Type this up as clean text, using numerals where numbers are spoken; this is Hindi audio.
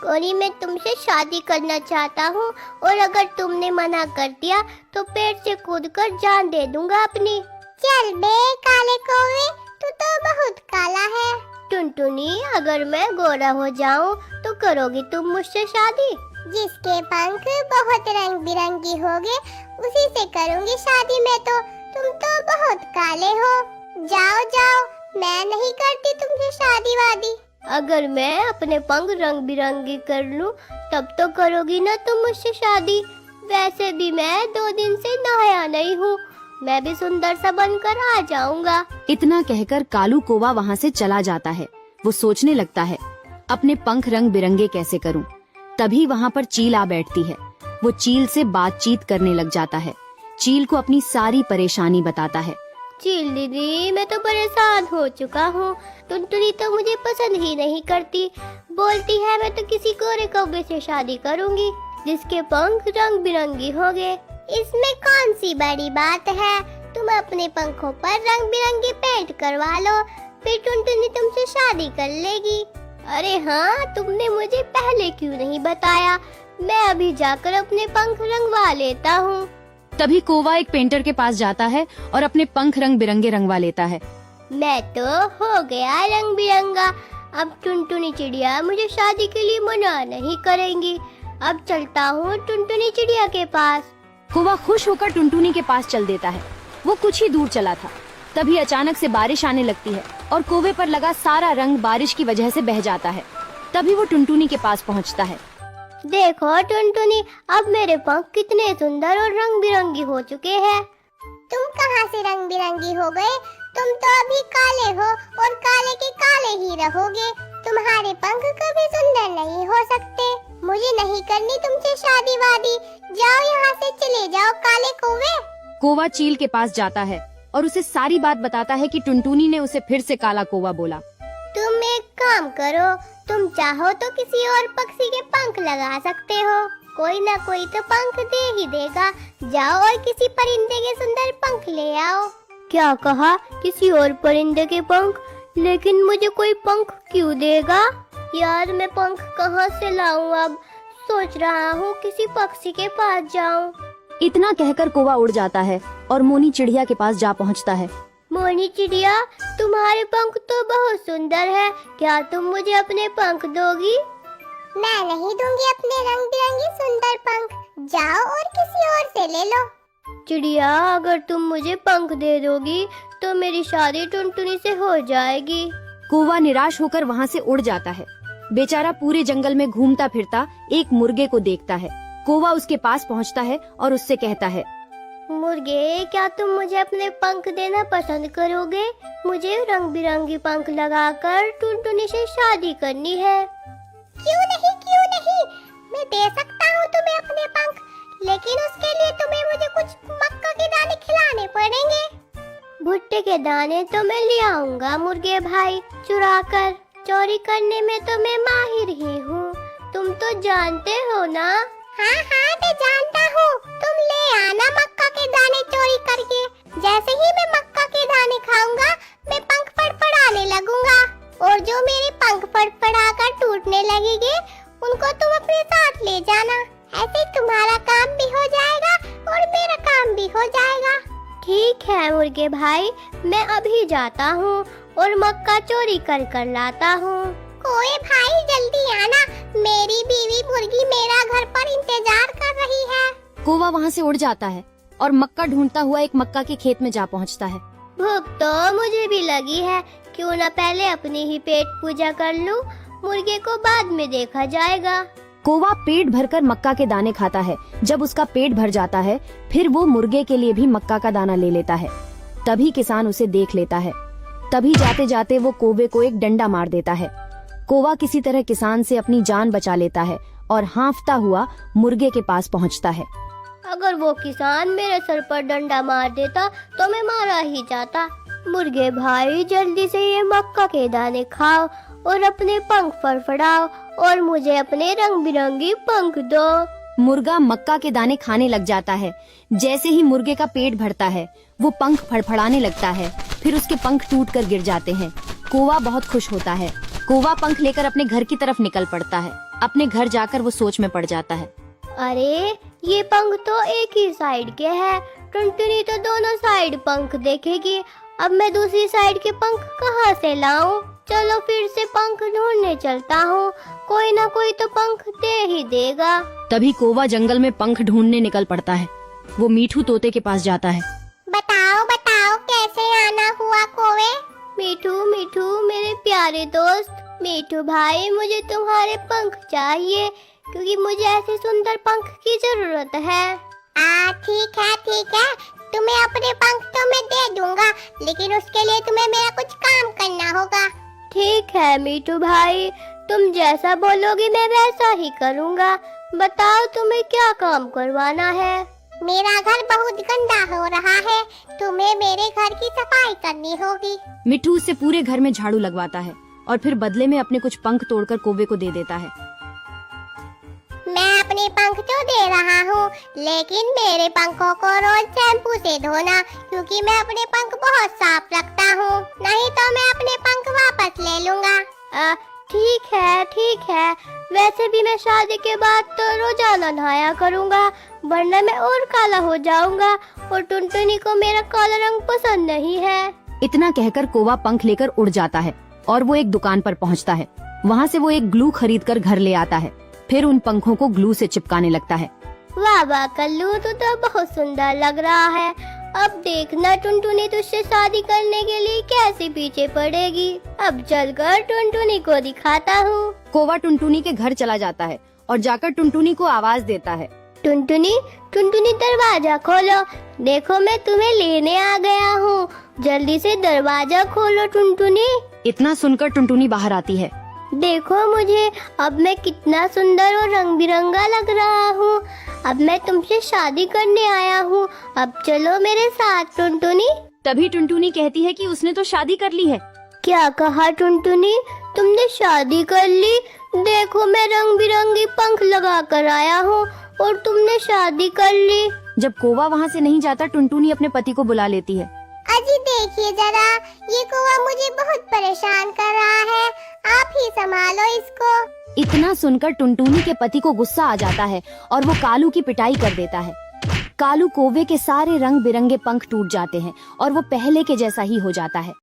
कोरी, मैं तुमसे शादी करना चाहता हूँ और अगर तुमने मना कर दिया तो पेड़ से कूदकर जान दे दूंगा अपनी। चल बे काले कौवे, तू तो बहुत काला है। टुनटुनी, अगर मैं गोरा हो जाऊँ तो करोगी तुम मुझसे शादी? जिसके पंख बहुत रंग बिरंगी होंगे उसी से करूँगी शादी मैं तो। तुम तो बहुत काले हो। जाओ जाओ, मैं नहीं करती तुमसे शादी वादी। अगर मैं अपने पंख रंग बिरंगी कर लूं तब तो करोगी ना तुम मुझसे शादी? वैसे भी मैं 2 दिन से नहाया नहीं हूँ, मैं भी सुंदर सा बनकर आ जाऊंगा। इतना कहकर कालू कौवा वहाँ से चला जाता है। वो सोचने लगता है, अपने पंख रंग बिरंगे कैसे करूं? तभी वहाँ पर चील आ बैठती है। वो चील से बातचीत करने लग जाता है। चील को अपनी सारी परेशानी बताता है। चील दीदी, मैं तो परेशान हो चुका हूँ। टुनटुनी तो मुझे पसंद ही नहीं करती, बोलती है मैं तो किसी गोरे कौवे से शादी करूँगी जिसके पंख रंग बिरंगी होंगे। इसमें कौन सी बड़ी बात है? तुम अपने पंखों पर रंग बिरंगी पेंट करवा लो, फिर टुनटुनी तुमसे शादी कर लेगी। अरे हाँ, तुमने मुझे पहले क्यों नहीं बताया? मैं अभी जाकर अपने पंख रंगवा लेता हूँ। तभी कौवा एक पेंटर के पास जाता है और अपने पंख रंग बिरंगे रंगवा लेता है। मैं तो हो गया रंग बिरंगा। अब टुनटुनी चिड़िया मुझे शादी के लिए मना नहीं करेंगी। अब चलता हूँ टुनटुनी चिड़िया के पास। कौवा खुश होकर टुनटुनी के पास चल देता है। वो कुछ ही दूर चला था, तभी अचानक से बारिश आने लगती है और कौवे पर लगा सारा रंग बारिश की वजह से बह जाता है। तभी वो टुनटुनी के पास पहुंचता है। देखो टुनटुनी, अब मेरे पंख कितने सुंदर और रंग बिरंगी हो चुके हैं। तुम कहाँ से रंग बिरंगी हो गए? तुम तो अभी काले हो और काले के काले ही रहोगे। तुम्हारे पंख कभी सुंदर नहीं हो सकते। मुझे नहीं करनी तुमसे शादी वादी। जाओ यहाँ से, चले जाओ काले कौवे। कौवा चील के पास जाता है और उसे सारी बात बताता है कि टुनटुनी ने उसे फिर से काला कौवा बोला। तुम एक काम करो, तुम चाहो तो किसी और पक्षी के पंख लगा सकते हो, कोई ना कोई तो पंख दे ही देगा। जाओ और किसी परिंदे के सुंदर पंख ले आओ। क्या कहा? किसी और परिंदे के पंख? लेकिन मुझे कोई पंख क्यों देगा? यार, मैं पंख कहाँ से लाऊं? अब सोच रहा हूँ किसी पक्षी के पास जाऊं। इतना कहकर कौवा उड़ जाता है और मोनी चिड़िया के पास जा पहुँचता है। मोनी चिड़िया, तुम्हारे पंख तो बहुत सुंदर है, क्या तुम मुझे अपने पंख दोगी? मैं नहीं दूंगी अपने रंग बिरंगी सुंदर पंख। जाओ और किसी और से ले लो। चिड़िया, अगर तुम मुझे पंख दे दोगी तो मेरी शादी टुनटुनी से हो जाएगी। कौवा निराश होकर वहाँ से उड़ जाता है। बेचारा पूरे जंगल में घूमता फिरता एक मुर्गे को देखता है। कौवा उसके पास पहुँचता है और उससे कहता है, मुर्गे, क्या तुम मुझे अपने पंख देना पसंद करोगे? मुझे रंग बिरंगी पंख लगाकर टुनटुनी से शादी करनी है। क्यों नहीं, क्यों नहीं, मैं दे सकता हूँ तुम्हें अपने पंख, लेकिन उसके लिए तुम्हें मुझे कुछ मक्का के दाने खिलाने पड़ेंगे। भुट्टे के दाने तो मैं ले आऊंगा मुर्गे भाई, चुरा कर। चोरी करने में तो मैं माहिर ही हूँ, तुम तो जानते हो ना। हाँ हाँ, मैं जानता हूँ। तुम ले आना मक्का के दाने चोरी करके। जैसे ही मैं मक्का के दाने खाऊंगा मैं पंख फड़फड़ाने लगूंगा, और जो मेरे पंख फड़फड़ाकर टूटने लगेंगे उनको तुम अपने साथ ले जाना। ऐसे तुम्हारा काम भी हो जाएगा और मेरा काम भी हो जाएगा। ठीक है मुर्गे भाई, मैं अभी जाता हूँ और मक्का चोरी कर कर लाता हूँ। कोई भाई जल्दी आना, मेरी बीवी मुर्गी मेरा घर पर इंतजार कर रही है। कौवा वहाँ से उड़ जाता है और मक्का ढूंढता हुआ एक मक्का के खेत में जा पहुँचता है। भूख तो मुझे भी लगी है, क्यों न पहले अपनी ही पेट पूजा कर लूं, मुर्गे को बाद में देखा जाएगा। कौवा पेट भरकर मक्का के दाने खाता है। जब उसका पेट भर जाता है फिर वो मुर्गे के लिए भी मक्का का दाना ले लेता है। तभी किसान उसे देख लेता है। तभी जाते जाते वो कौवे को एक डंडा मार देता है। कौवा किसी तरह किसान से अपनी जान बचा लेता है और हाँफता हुआ मुर्गे के पास पहुँचता है। अगर वो किसान मेरे सर पर डंडा मार देता तो मैं मारा ही जाता। मुर्गे भाई, जल्दी से ये मक्का के दाने खाओ और अपने पंख फड़फड़ाओ और मुझे अपने रंग बिरंगी पंख दो। मुर्गा मक्का के दाने खाने लग जाता है। जैसे ही मुर्गे का पेट भरता है वो पंख फड़फड़ाने लगता है, फिर उसके पंख टूट कर गिर जाते हैं। कौवा बहुत खुश होता है। कौवा पंख लेकर अपने घर की तरफ निकल पड़ता है। अपने घर जाकर वो सोच में पड़ जाता है। अरे ये पंख तो एक ही साइड के हैं। टुनटुनी तो दोनों साइड पंख देखेगी। अब मैं दूसरी साइड के पंख कहाँ से लाऊं? चलो फिर से पंख ढूंढने चलता हूँ। कोई ना कोई तो पंख दे ही देगा। तभी कौवा जंगल में पंख ढूंढने निकल पड़ता है। वो मीठू तोते के पास जाता है। बताओ बताओ कैसे आना हुआ कौवे? मीठू मीठू मेरे प्यारे दोस्त, मीठू भाई मुझे तुम्हारे पंख चाहिए क्योंकि मुझे ऐसे सुंदर पंख की जरूरत है। ठीक है, तुम्हें अपने पंख तो मैं दे दूंगा, लेकिन उसके लिए तुम्हें मेरा कुछ काम करना होगा। ठीक है मीठू भाई, तुम जैसा बोलोगी मैं वैसा ही करूँगा। बताओ तुम्हें क्या काम करवाना है? मेरा घर बहुत गंदा हो रहा है, तुम्हें मेरे घर की सफाई करनी होगी। मिट्टू उससे पूरे घर में झाड़ू लगवाता है और फिर बदले में अपने कुछ पंख तोड़कर कौवे को दे देता है। मैं अपने पंख तो दे रहा हूँ, लेकिन मेरे पंखों को रोज शैम्पू से धोना, क्योंकि मैं अपने पंख बहुत साफ रखता हूँ। नहीं तो मैं अपने पंख वापस ले लूँगा। ठीक है। वैसे भी मैं शादी के बाद तो रोजाना नहाया करूँगा, वरना मैं और काला हो जाऊँगा और टुनटुनी को मेरा काला रंग पसंद नहीं है। इतना कहकर कौवा पंख लेकर उड़ जाता है और वो एक दुकान पर पहुंचता है। वहाँ से वो एक ग्लू खरीदकर घर ले आता है। फिर उन पंखों को ग्लू से चिपकाने लगता है। वाह कल्लू, तो बहुत सुंदर लग रहा है। अब देखना टुनटुनी तुझसे शादी करने के लिए कैसे पीछे पड़ेगी। अब चलकर टुनटुनी को दिखाता हूँ। कौवा टुनटुनी के घर चला जाता है और जाकर टुनटुनी को आवाज देता है। टुनटुनी दरवाजा खोलो, देखो मैं तुम्हें लेने आ गया हूँ। जल्दी से दरवाजा खोलो टुनटुनी। इतना सुनकर टुनटुनी बाहर आती है। देखो मुझे, अब मैं कितना सुंदर और रंग बिरंगा लग रहा हूँ। अब मैं तुमसे शादी करने आया हूँ, अब चलो मेरे साथ टुनटुनी। तभी टुनटुनी कहती है कि उसने तो शादी कर ली है। क्या कहा टुनटुनी? तुमने शादी कर ली? देखो मैं रंग बिरंगी पंख लगा कर आया हूँ और तुमने शादी कर ली। जब कौवा वहाँ से नहीं जाता, टुनटुनी अपने पति को बुला लेती है। अजी देखिए जरा, ये कौवा मुझे बहुत परेशान कर रहा है, आप ही संभालो इसको। इतना सुनकर टुनटुनी के पति को गुस्सा आ जाता है और वो कालू की पिटाई कर देता है। कालू कौवे के सारे रंग बिरंगे पंख टूट जाते हैं और वो पहले के जैसा ही हो जाता है।